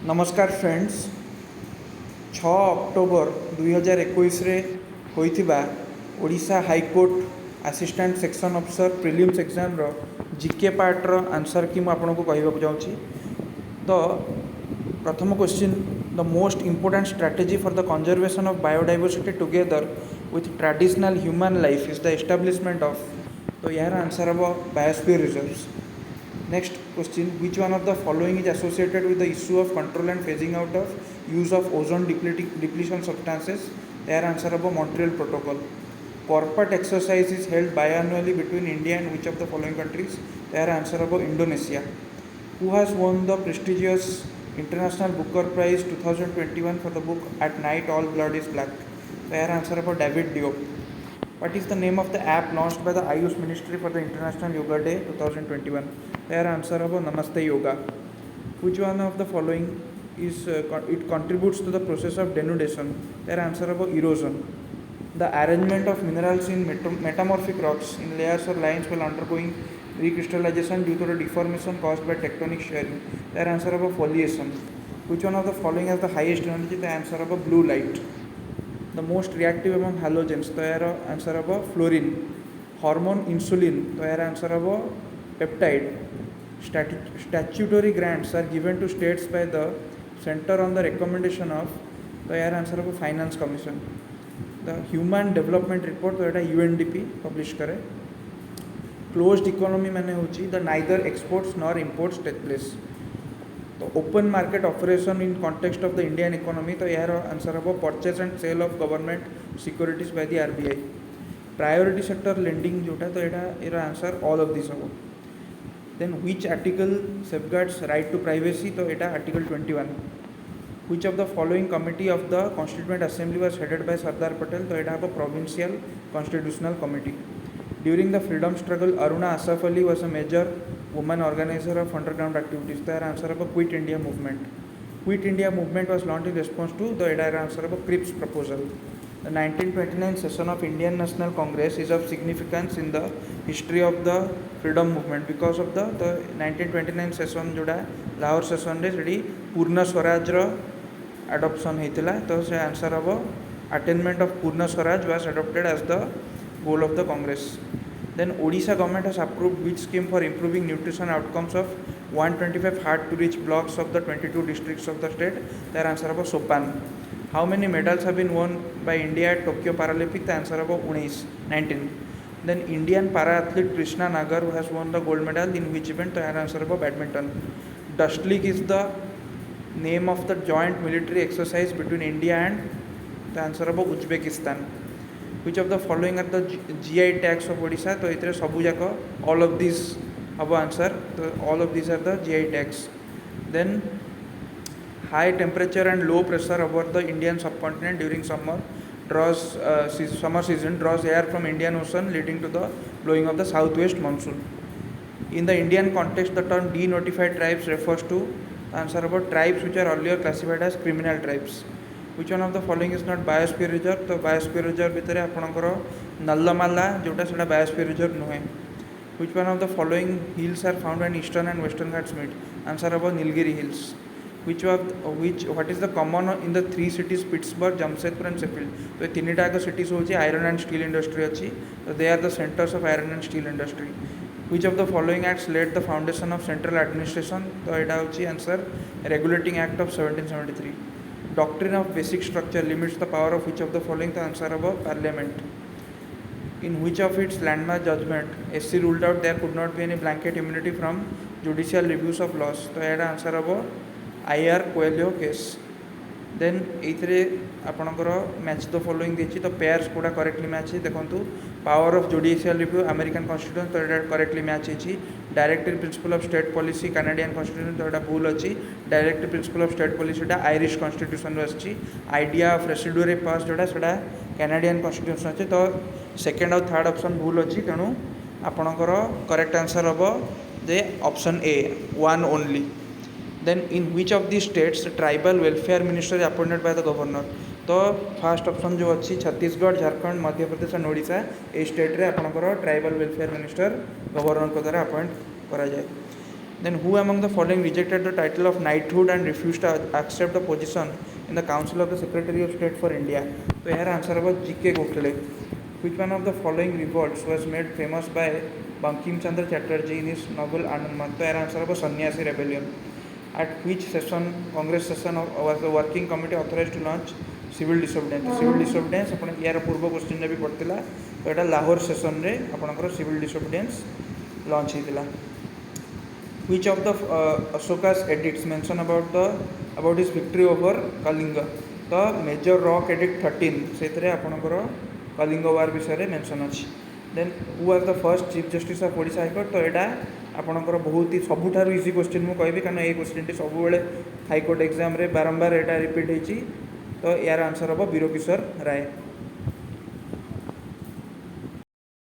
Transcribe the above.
नमस्कार friends 6 October 2021 रे होइथिबा Odisha high court assistant section officer prelims exam रो जीके पार्ट रो आंसर की मु आपको कहबा चाहूँगी। तो प्रथम question the most important strategy for the conservation of biodiversity together with traditional human life is the establishment of. तो यार आंसर हम biosphere reserves. Next question, which one of the following is associated with the issue of control and phasing out of use of ozone depletion substances? Their answer is Montreal Protocol. Corporate exercise is held biannually between India and which of the following countries? Their answer is Indonesia. Who has won the prestigious International Booker Prize 2021 for the book At Night All Blood is Black? Their answer is David Diop. What is the name of the app launched by the Ayush Ministry for the International Yoga Day 2021? Their answer is Namaste Yoga. Which one of the following is it contributes to the process of denudation? Their answer is erosion. The arrangement of minerals in metamorphic rocks in layers or lines while undergoing recrystallization due to the deformation caused by tectonic shearing. Their answer is foliation. Which one of the following has the highest energy? The answer is blue light. The most reactive among halogens, तो यार answer हम fluorine. Hormone insulin, तो यार answer हम peptide. Statutory grants are given to states by the centre on the recommendation of, तो यार answer हम finance commission. The human development report, तो यहाँ यूएनडीपी पब्लिश करे. क्लोज्ड इकोनॉमी माने होची the neither exports nor imports take place. तो open market operation in context of the Indian economy, तो यार आंसर हम purchase and sale of government securities by the RBI. Priority sector lending जोटा, तो यहाँ answer all of this हम. Then which article safeguards right to privacy, तो यहाँ article 21. Which of the following committee of the constituent assembly was headed by Sardar Patel, तो यहाँ हम provincial constitutional committee. During the freedom struggle Aruna Asaf Ali was a major women organizer of underground activities. Their answer of Quit India movement. Quit India movement was launched in response to the answer of Cripps proposal. The 1929 session of Indian National Congress is of significance in the history of the freedom movement because of the 1929 session जोड़ा Lahore session रे सेठी पूर्ण स्वराज रो adoption हेतिला. तो से answer हम attainment of पूर्ण Swaraj was adopted as the goal of the Congress. Then Odisha government has approved which scheme for improving nutrition outcomes of 125 hard to reach blocks of the 22 districts of the state? Their answer is Sopan. How many medals have been won by India at Tokyo Paralympics? The answer is 19. Then Indian para athlete Krishna Nagar who has won the gold medal in which event? The answer is badminton. Dust League is the name of the joint military exercise between India and, the answer is Uzbekistan. Which of the following are the GI tags of Odisha? तो इतने सबू जाक all of these हम answer. तो all of these are the GI tags. Then high temperature and low pressure over the Indian subcontinent during summer season draws air from Indian Ocean leading to the blowing of the southwest monsoon. In the Indian context, the term denotified tribes refers to, answer about tribes which are earlier classified as criminal tribes. Which one of the following is not biosphere reserve? तो biosphere reserve भितर आपणकर नल्लमाला जोटा सेटा biosphere reserve नुहे. Which one of the following hills are found when eastern and western Ghats meet? Answer about Nilgiri hills. What is the common in the three cities Pittsburgh, Jamshedpur and Sheffield? तो ये तीन type cities होची iron and steel industry अच्छी. So they are the centers of iron and steel industry. Which of the following acts laid the foundation of central administration? तो यहाँ होची answer Regulating Act of 1773. Doctrine of basic structure limits the power of which of the following? The answer of parliament. In which of its landmark judgment SC ruled out there could not be any blanket immunity from judicial reviews of laws? तो यहाँ answer of IR Coelho case. Then एइथरे आपणकर match the following देछि. तो pairs कोडा correctly match देखंतु. Power of judicial review American constitution, तो एटा correctly match हेछि. Directive principle of state policy Canadian constitution, तो एटा भूल अछि. Directive principle of state policy टा आयरिश कॉन्स्टिट्यूशन रो अछि. आइडिया ऑफ रेसिडुअरी पास जोटा सेटा कैनेडियन कॉन्स्टिट्यूशन अछि. तो सेकंड और थर्ड ऑप्शन भूल अछि. तेणु आपणकर करेक्ट आंसर हबो जे option A, one only. Then in which of these states tribal welfare minister is appointed by the governor? तो फर्स्ट ऑप्शन जो अच्छी छत्तीसगढ़, झारखंड, मध्य प्रदेश और ओडिशा, ए स्टेट रे आपणकर ट्राइबल वेलफेयर मिनिस्टर गवर्नर को द्वारा अपॉइंट करा जाए. Then who among the following rejected the title of knighthood and refused to accept the position in the Council of the Secretary of State for India? तो यार answer होगा GK Gokhale. Which one of the following revolts was made famous by Bankim Chandra Chatterjee in his novel Anandmat? तो यार answer होगा सन्यासी rebellion. At which session, Congress session was the working committee authorized to launch civil disobedience? Civil disobedience अपन यार पूर्व question भी पढ़तिला तो एटा Lahore session रे आपनकर civil disobedience launch हेतिला. Which of the Ashoka's edicts mention about his victory over Kalinga? The major rock edict 13 से आपनकर कलिंग वार विषय mention अच्छी. Then who was the first chief justice of Odisha high court? तो यहाँ आपनकर बहुत ही सबुठार इजी क्वेश्चन मुझे कहबी कारण ये क्वेश्चन सब हाईकोर्ट एग्जाम रे बारंबार यहाँ रिपीट होती. तो यार आंसर हम वीर किशोर राय.